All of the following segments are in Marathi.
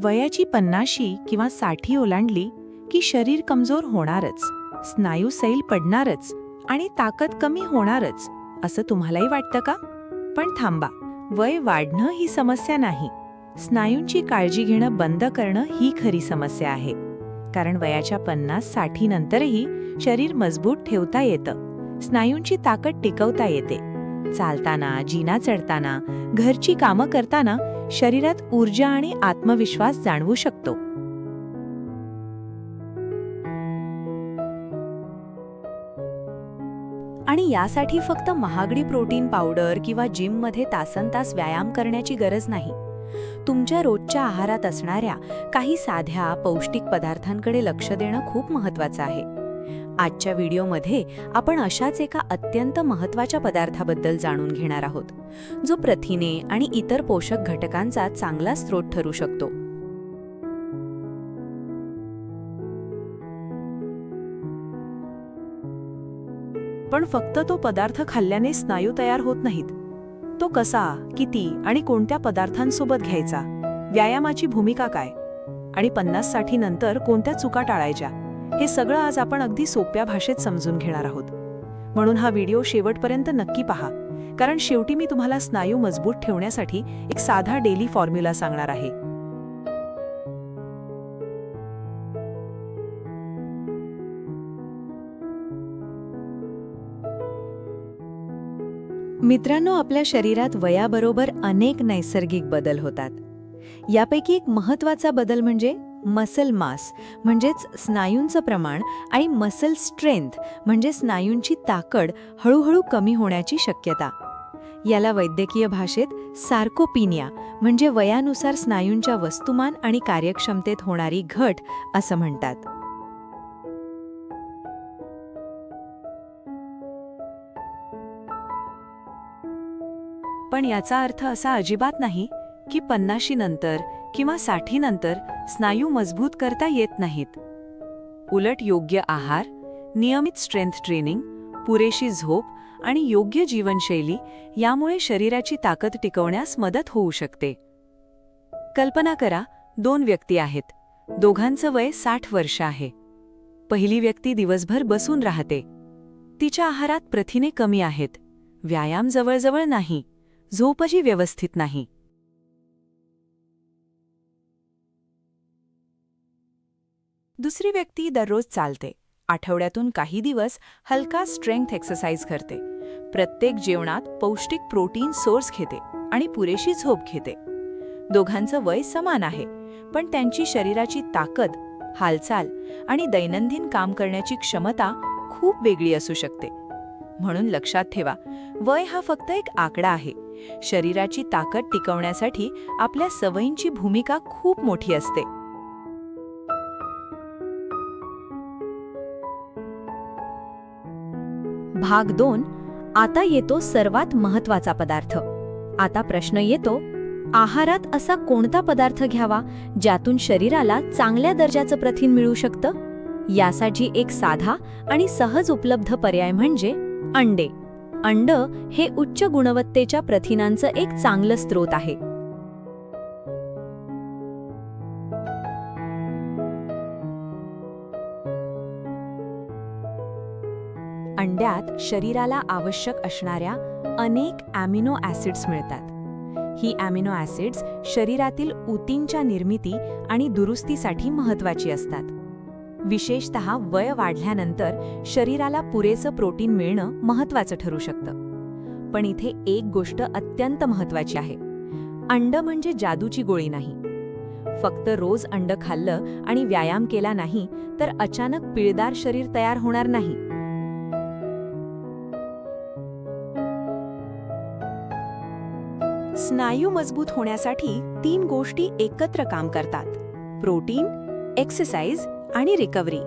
वयाची 50 किंवा 60 ओलांडली की शरीर कमजोर होणारच, स्नायू सैल पडणारच आणि ताकद कमी होणारच, असं तुम्हालाही वाटतं का? पण थांबा, वय वाढणं ही समस्या नाही. स्नायूंची काळजी घेणं बंद करणं ही खरी समस्या आहे. कारण वयाच्या 50-60 नंतरही शरीर मजबूत ठेवता येतं, स्नायूंची ताकद टिकवता येते. चालताना, जिना चढताना, घरची कामं करताना शरीरात ऊर्जा आणि आत्मविश्वास जाणवू शकतो. आणि यासाठी फक्त महागडी प्रोटीन पावडर किंवा जिममध्ये तासनतास व्यायाम करण्याची गरज नाही. तुमच्या रोजच्या आहारात असणाऱ्या काही साध्या पौष्टिक पदार्थांकडे लक्ष देणं खूप महत्त्वाचं आहे. आजच्या व्हिडिओमध्ये आपण अशाच एका अत्यंत महत्त्वाच्या पदार्थाबद्दल जाणून घेणार आहोत, जो प्रथिने आणि इतर पोषक घटकांचा चांगला स्रोत ठरू शकतो. पण फक्त तो पदार्थ खाल्ल्याने स्नायू तयार होत नाहीत. तो कसा, किती आणि कोणत्या पदार्थांसोबत घ्यायचा, व्यायामाची भूमिका काय आणि 50-60 नंतर कोणत्या चुका टाळायच्या, हे सगळं आज आपण अगदी सोप्या भाषेत समजून घेणार आहोत. म्हणून हा व्हिडिओ शेवटपर्यंत नक्की पहा, कारण शेवटी मी तुम्हाला स्नायू मजबूत ठेवण्यासाठी एक साधा डेली फॉर्म्युला सांगणार आहे. मित्रांनो, आपल्या शरीरात वयाबरोबर अनेक नैसर्गिक बदल होतात. यापैकी एक महत्त्वाचा बदल म्हणजे मसल मास, म्हणजेच स्नायूंचं प्रमाण, आणि मसल स्ट्रेंथ म्हणजे स्नायूंची ताकद हळूहळू कमी होण्याची शक्यता. याला वैद्यकीय भाषेत सार्कोपिनिया म्हणजे वयानुसार स्नायूंच्या वस्तुमान आणि कार्यक्षमतेत होणारी घट असं म्हणतात. पण याचा अर्थ असा अजिबात नाही की 50 नंतर किंवा 60 नंतर स्नायू मजबूत करता येत नाहीत. उलट योग्य आहार, नियमित स्ट्रेंथ ट्रेनिंग, पुरेशी झोप आणि योग्य जीवनशैली यामुळे शरीराची ताकद टिकवण्यास मदत होऊ शकते. कल्पना करा, 2 व्यक्ती आहेत. दोघांचं वय 60 वर्ष आहे. पहिली व्यक्ती दिवसभर बसून राहते. तिच्या आहारात प्रथिने कमी आहेत, व्यायाम जवळजवळ नाही, झोपही व्यवस्थित नाही. दुसरी व्यक्ती दररोज चालते, आठवड्यातून काही दिवस हलका स्ट्रेंथ एक्सरसाइज करते, प्रत्येक जेवणात पौष्टिक प्रोटीन सोर्स घेते आणि पुरेशी झोप घेते. दोघांचं वय समान आहे, पण त्यांची शरीराची ताकद, हालचाल आणि दैनंदिन काम करण्याची क्षमता खूप वेगळी असू शकते. म्हणून लक्षात ठेवा, वय हा फक्त एक आकडा आहे. शरीराची ताकद टिकवण्यासाठी आपल्या सवयींची भूमिका खूप मोठी असते. भाग 2. आता येतो सर्वात महत्त्वाचा पदार्थ. आता प्रश्न येतो, आहारात असा कोणता पदार्थ घ्यावा ज्यातून शरीराला चांगल्या दर्जाचं प्रथिन मिळू शकतं? यासाठी एक साधा आणि सहज उपलब्ध पर्याय म्हणजे अंडे. अंड हे उच्च गुणवत्तेच्या प्रथिनांचं एक चांगलं स्रोत आहे. अंड्यात शरीराला आवश्यक असणाऱ्या अनेक ॲमिनो ॲसिड्स मिळतात. ही ॲमिनो ॲसिड्स शरीरातील ऊतींच्या निर्मिती आणि दुरुस्तीसाठी महत्त्वाची असतात. विशेषतः वय वाढल्यानंतर शरीराला पुरेसं प्रोटीन मिळणं महत्त्वाचं ठरू शकतं. पण इथे एक गोष्ट अत्यंत महत्त्वाची आहे. अंड म्हणजे जादूची गोळी नाही. फक्त रोज अंड खाल्लं आणि व्यायाम केला नाही तर अचानक पिळदार शरीर तयार होणार नाही. स्नायू मजबूत होण्यासाठी 3 गोष्टी एकत्र काम करतात: प्रोटीन, एक्सरसाइज आणि रिकव्हरी.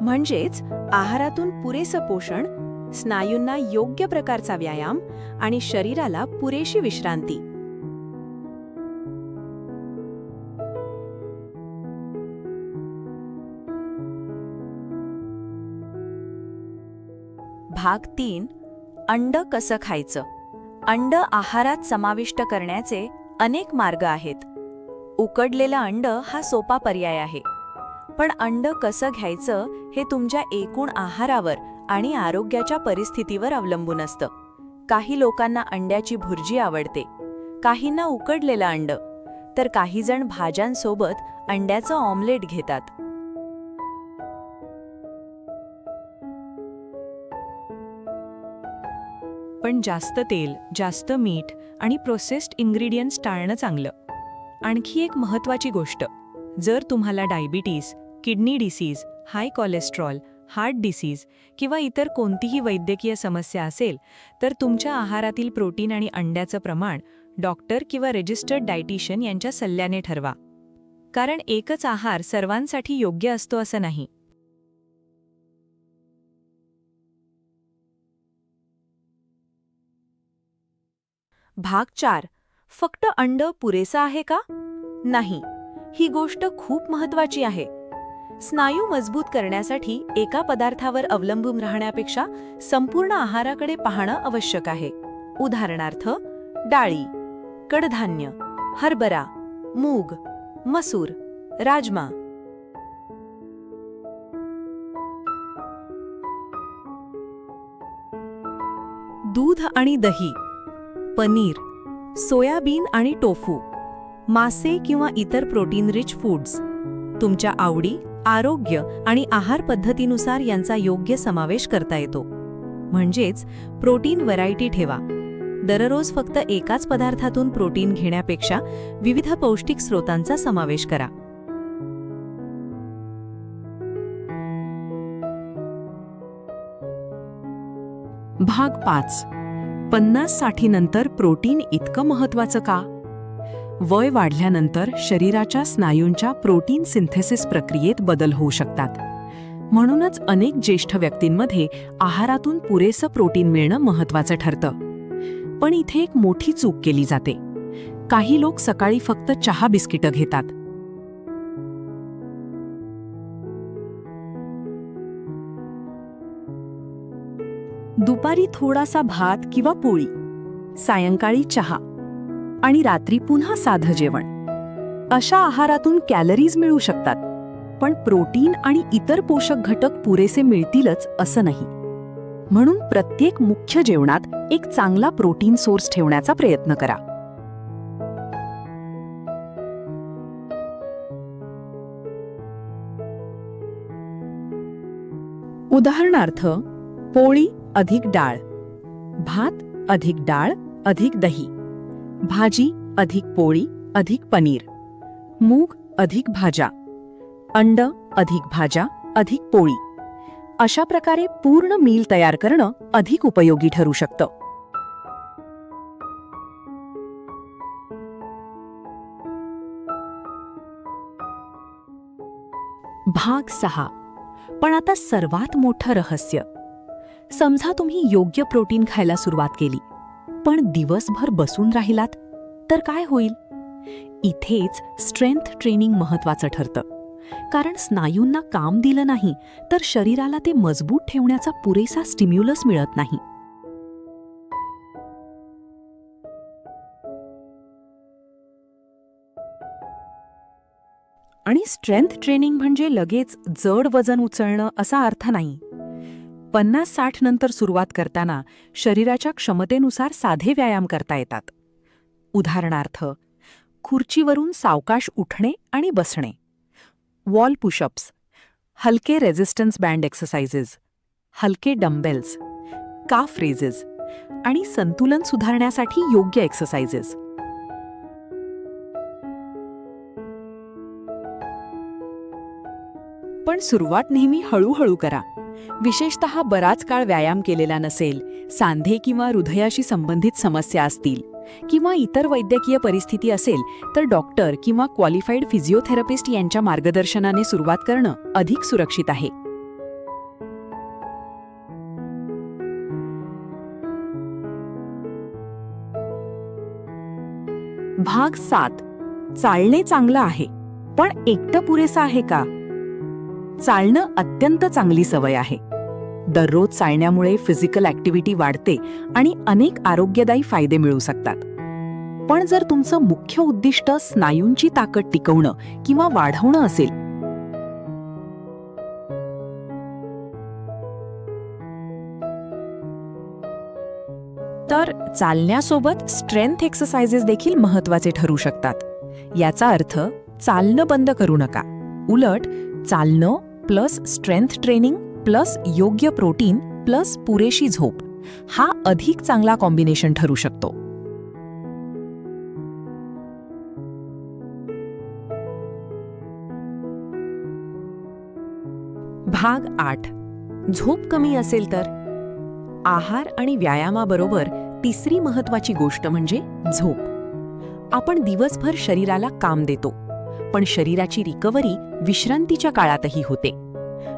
म्हणजेच आहारातून पुरेसं पोषण, स्नायूंना योग्य प्रकारचा व्यायाम आणि शरीराला पुरेशी विश्रांती. भाग 3. अंड कसं खायचं? अंड आहारात समाविष्ट करण्याचे अनेक मार्ग आहेत. उकडलेलं अंड हा सोपा पर्याय आहे. पण अंड कसं घ्यायचं हे तुमच्या एकूण आहारावर आणि आरोग्याच्या परिस्थितीवर अवलंबून असतं. काही लोकांना अंड्याची भुर्जी आवडते, काहींना उकडलेलं अंड, तर काही जण भाज्यांसोबत अंड्याचं ऑमलेट घेतात. पण जास्त तेल, जास्त मीठ आणि प्रोसेस्ड इन्ग्रेडियंट्स टाळणं चांगलं. आणखी एक महत्त्वाची गोष्ट, जर तुम्हाला डायबिटीज, किडनी डिसीज, हाय कोलेस्ट्रॉल, हार्ट डिसीज किंवा इतर कोणतीही वैद्यकीय समस्या असेल, तर तुमच्या आहारातील प्रोटीन आणि अंड्याचं प्रमाण डॉक्टर किंवा रजिस्टर्ड डायटिशियन यांच्या सल्ल्याने ठरवा. कारण एकच आहार सर्वांसाठी योग्य असतो असं नाही. भाग 4. फक्त अंड पुरेसा आहे का? नाही, ही गोष्ट खूप महत्त्वाची आहे. स्नायू मजबूत करण्यासाठी एका पदार्थावर अवलंबून राहण्यापेक्षा संपूर्ण आहाराकडे पाहणं आवश्यक आहे. उदाहरणार्थ, डाळी, कडधान्य, हरभरा, मूग, मसूर, राजमा. दूध आणि दही, पनीर, सोयाबीन आणि टोफू, मासे किंवा इतर प्रोटीन रिच फूड्स. तुमच्या आवडी, आरोग्य आणि आहार पद्धतीनुसार यांचा योग्य समावेश करता येतो. म्हणजेच प्रोटीन व्हरायटी ठेवा. दररोज फक्त एकाच पदार्थातून प्रोटीन घेण्यापेक्षा विविध पौष्टिक स्रोतांचा समावेश करा. भाग 5. 50-60 नंतर प्रोटीन इतकं महत्त्वाचं का? वय वाढल्यानंतर शरीराच्या स्नायूंच्या प्रोटीन सिंथेसिस प्रक्रियेत बदल होऊ शकतात. म्हणूनच अनेक ज्येष्ठ व्यक्तींमध्ये आहारातून पुरेसं प्रोटीन मिळणं महत्त्वाचं ठरतं. पण इथे एक मोठी चूक केली जाते. काही लोक सकाळी फक्त चहा बिस्किटं घेतात. दुपारी थोडासा भात किंवा पोळी, सायंकाळी चहा आणि रात्री पुन्हा साधं जेवण. अशा आहारातून कॅलरीज मिळू शकतात, पण प्रोटीन आणि इतर पोषक घटक पुरेसे मिळतीलच असं नाही. म्हणून प्रत्येक मुख्य जेवणात एक चांगला प्रोटीन सोर्स ठेवण्याचा प्रयत्न करा. उदाहरणार्थ, पोळी अधिक डाळ, भात अधिक डाळ अधिक दही, भाजी अधिक पोळी अधिक पनीर, मूग अधिक भाज्या, अंड अधिक भाज्या अधिक पोळी. अशा प्रकारे पूर्ण मील तयार करणं अधिक उपयोगी ठरू शकतं. भाग 6. पण आता सर्वात मोठं रहस्य. समजा तुम्ही योग्य प्रोटीन खायला सुरुवात केली, पण दिवसभर बसून राहिलात तर काय होईल? इथेच स्ट्रेंथ ट्रेनिंग महत्त्वाचं ठरतं. कारण स्नायूंना काम दिलं नाही तर शरीराला ते मजबूत ठेवण्याचा पुरेसा स्टिम्युलस मिळत नाही. आणि स्ट्रेंथ ट्रेनिंग म्हणजे लगेच जड वजन उचलणं असा अर्थ नाही. 50-60 नंतर सुरुवात करताना शरीराच्या क्षमतेनुसार साधे व्यायाम करता येतात. उदाहरणार्थ, खुर्चीवरून सावकाश उठणे आणि बसणे, वॉल पुशअप्स, हलके रेझिस्टन्स बँड एक्सरसाइजेस, हलके डंबेल्स, काफ रेजेस आणि संतुलन सुधारण्यासाठी योग्य एक्सरसाइजेस. पण सुरुवात नेहमी हळूहळू करा. विशेषतः बराच काळ व्यायाम केलेला नसेल, सांधे किंवा हृदयाशी संबंधित समस्या असतील किंवा इतर वैद्यकीय परिस्थिती असेल तर डॉक्टर किंवा क्वालिफाईड फिजिओथेरपिस्ट यांच्या मार्गदर्शनाने सुरुवात करणं अधिक सुरक्षित आहे. भाग 7. चालणे चांगलं आहे, पण एकटं पुरेसं आहे का? चालणं अत्यंत चांगली सवय आहे. दररोज चालण्यामुळे फिजिकल ॲक्टिव्हिटी वाढते आणि अनेक आरोग्यदायी फायदे मिळू शकतात. पण जर तुमचं मुख्य उद्दिष्ट स्नायूंची ताकद टिकवणं किंवा वाढवणं असेल, तर चालण्यासोबत स्ट्रेंथ एक्सरसाइजेस देखील महत्त्वाचे ठरू शकतात. याचा अर्थ चालणं बंद करू नका. उलट चालणं प्लस स्ट्रेंथ ट्रेनिंग प्लस योग्य प्रोटीन प्लस पुरेशी झोप हा अधिक चांगला कॉम्बिनेशन ठरू शकतो. भाग 8. झोप कमी असेल तर? आहार आणि व्यायामाबरोबर तिसरी महत्त्वाची गोष्ट म्हणजे झोप. आपण दिवसभर शरीराला काम देतो, पण शरीराची रिकव्हरी विश्रांतीच्या काळातही होते.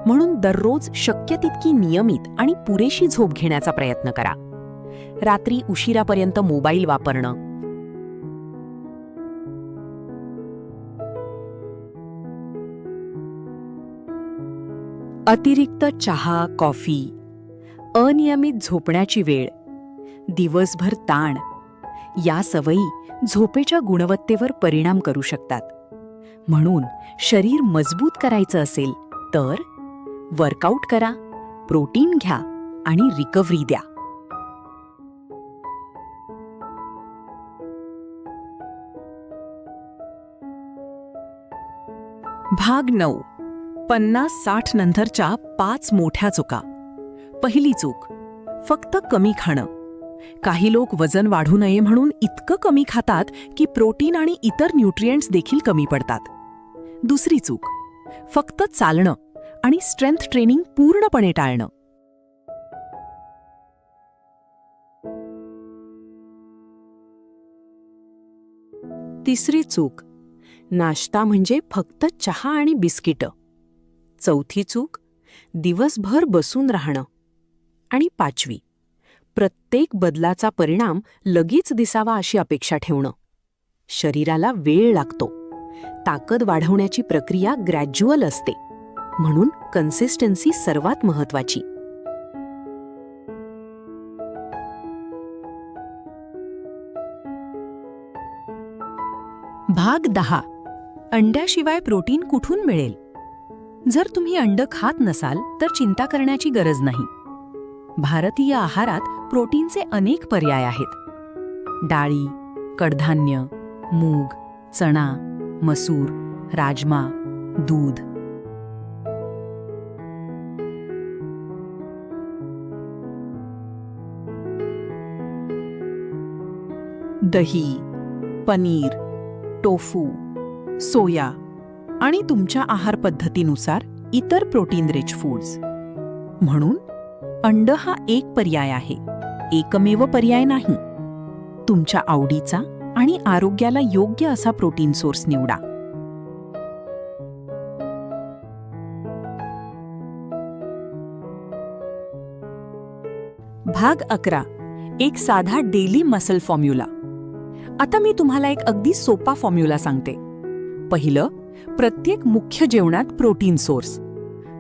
म्हणून दररोज शक्य तितकी नियमित आणि पुरेशी झोप घेण्याचा प्रयत्न करा. रात्री उशिरापर्यंत मोबाईल वापरणं, अतिरिक्त चहा, कॉफी, अनियमित झोपण्याची वेळ, दिवसभर ताण या सवयी झोपेच्या गुणवत्तेवर परिणाम करू शकतात. म्हणून शरीर मजबूत करायचं असेल तर वर्कआउट करा, प्रोटीन घ्या आणि रिकव्हरी द्या. भाग 9. 50-60 नंतरच्या 5 मोठ्या चुका. पहिली चूक, फक्त कमी खाणं. काही लोक वजन वाढू नये म्हणून इतकं कमी खातात की प्रोटीन आणि इतर न्यूट्रिएंट्स देखील कमी पडतात. दुसरी चूक, फक्त चालणं आणि स्ट्रेंथ ट्रेनिंग पूर्णपणे टाळणं. तिसरी चूक, नाश्ता म्हणजे फक्त चहा आणि बिस्किटं. चौथी चूक, दिवसभर बसून राहणं. आणि 5वी, प्रत्येक बदलाचा परिणाम लगेच दिसावा अशी अपेक्षा ठेवणं. शरीराला वेळ लागतो. ताकद वाढवण्याची प्रक्रिया ग्रॅज्युअल असते. म्हणून कन्सिस्टन्सी सर्वात महत्त्वाची. भाग 10. अंड्याशिवाय प्रोटीन कुठून मिळेल? जर तुम्ही अंड खात नसाल तर चिंता करण्याची गरज नाही. भारतीय आहारात प्रोटीनचे अनेक पर्याय आहेत. डाळी, कडधान्य, मूग, चणा, मसूर, राजमा, दूध. दही, पनीर, टोफू, सोया आणि तुमच्या आहार पद्धतीनुसार इतर प्रोटीन रिच फूड्स. म्हणून अंड हा एक पर्याय आहे, एकमेव पर्याय नाही. तुमच्या आवडीचा आणि आरोग्याला योग्य असा प्रोटीन सोर्स निवडा. भाग 11. एक साधा डेली मसल फॉर्म्युला. आता मी तुम्हाला एक अगदी सोपा फॉर्म्युला सांगते. पहिलं, प्रत्येक मुख्य जेवणात प्रोटीन सोर्स.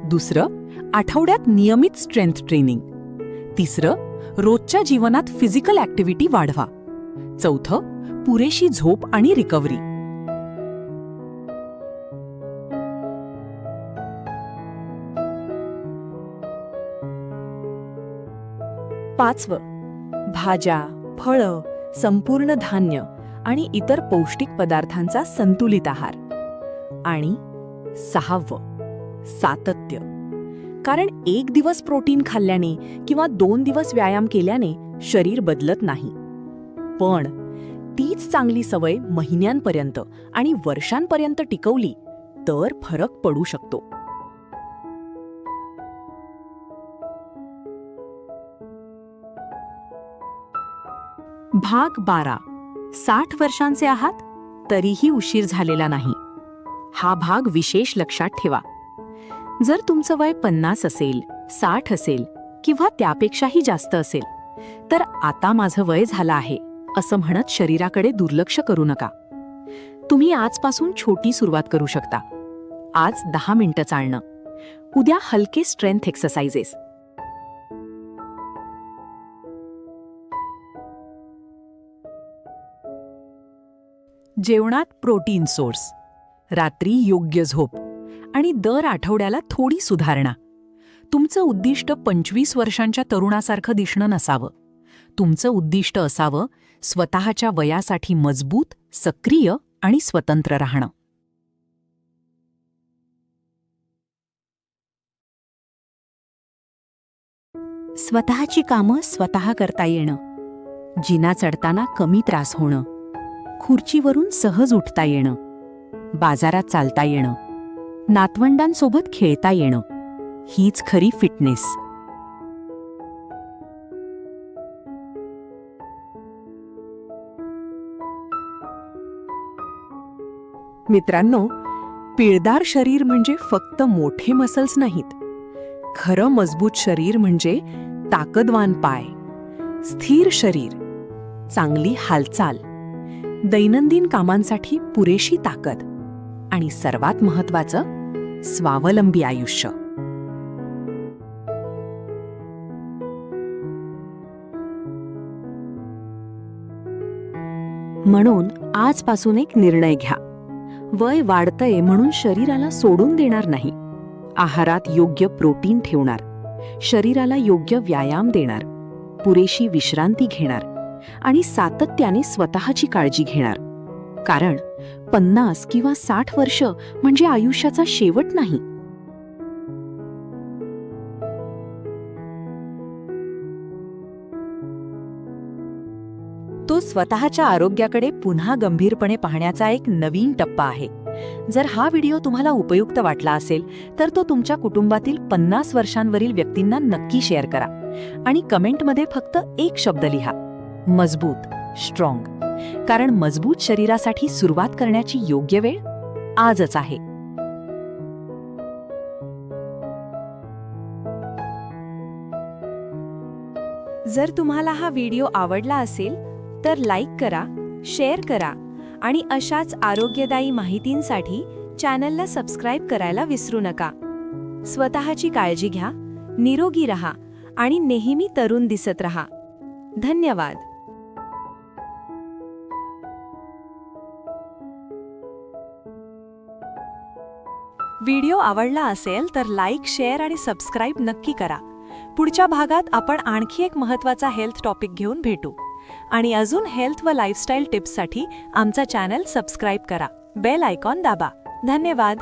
दुसरं, आठवड्यात नियमित स्ट्रेंथ ट्रेनिंग. तिसरं, रोजच्या जीवनात फिजिकल ॲक्टिव्हिटी वाढवा. चौथं, पुरेशी झोप आणि रिकव्हरी. पाचवं, भाज्या, फळं, संपूर्ण धान्य आणि इतर पौष्टिक पदार्थांचा संतुलित आहार. आणि 6वं, सातत्य. कारण एक दिवस प्रोटीन खाल्ल्याने किंवा 2 दिवस व्यायाम केल्याने शरीर बदलत नाही. पण तीच चांगली सवय महिन्यांपर्यंत आणि वर्षांपर्यंत टिकवली तर फरक पडू शकतो. भाग 12. 60 वर्षांचे आहात तरीही उशीर झालेला नाही. हा भाग विशेष लक्षात ठेवा. जर तुमचं वय 50 असेल, 60 असेल किंवा त्यापेक्षाही जास्त असेल तर आता माझं वय झालं आहे असं म्हणत शरीराकडे दुर्लक्ष करू नका. तुम्ही आजपासून छोटी सुरुवात करू शकता. आज 10 मिनिटं चालणं, उद्या हलके स्ट्रेंथ एक्सरसाइजेस. जेवणात प्रोटीन सोर्स, रात्री योग्य झोप आणि दर आठवड्याला थोडी सुधारणा. तुमचं उद्दिष्ट 25 वर्षांच्या तरुणासारखं दिसणं नसावं. तुमचं उद्दिष्ट असावं स्वतःच्या वयासाठी मजबूत, सक्रिय आणि स्वतंत्र राहणं. स्वतःची कामं स्वतः करता येणं, जिना चढताना कमी त्रास होणं, खुर्चीवरून सहज उठता येणं, बाजारात चालता येणं, नातवंडांसोबत खेळता येणं, हीच खरी फिटनेस. मित्रांनो, पिळदार शरीर म्हणजे फक्त मोठे मसल्स नाहीत. खरं मजबूत शरीर म्हणजे ताकदवान पाय, स्थिर शरीर, चांगली हालचाल, दैनंदिन कामांसाठी पुरेशी ताकद आणि सर्वात महत्त्वाचं स्वावलंबी आयुष्य. म्हणून आजपासून एक निर्णय घ्या. वय वाढतंय म्हणून शरीराला सोडून देणार नाही. आहारात योग्य प्रोटीन ठेवणार, शरीराला योग्य व्यायाम देणार, पुरेशी विश्रांती घेणार आणि सातत्याने स्वतःची काळजी घेणार. कारण 50 किंवा 60 वर्ष म्हणजे आयुष्याचा शेवट नाही. तो स्वतःच्या आरोग्याकडे पुन्हा गंभीरपणे पाहण्याचा एक नवीन टप्पा आहे. जर हा व्हिडिओ तुम्हाला उपयुक्त वाटला असेल तर तो तुमच्या कुटुंबातील 50 वर्षांवरील व्यक्तींना नक्की शेअर करा आणि कमेंटमध्ये फक्त एक शब्द लिहा, मजबूत, स्ट्रॉंग. कारण मजबूत शरीरासाठी सुरुवात करण्याची योग्य वेळ आजच आहे. जर तुम्हाला हा व्हिडिओ आवडला असेल तर लाईक करा, शेअर करा आणि अशाच आरोग्यदायी माहितींसाठी चॅनलला सबस्क्राईब करायला विसरू नका. स्वतःची काळजी घ्या, निरोगी रहा आणि नेहमी तरुण दिसत रहा. धन्यवाद. व्हिडिओ आवडला असेल तर लाईक, शेअर आणि सबस्क्राईब नक्की करा. पुढच्या भागात आपण आणखी एक महत्त्वाचा हेल्थ टॉपिक घेऊन भेटू. आणि अजून हेल्थ व लाईफस्टाईल टिप्ससाठी आमचा चॅनल सबस्क्राईब करा. बेल आयकॉन दाबा. धन्यवाद.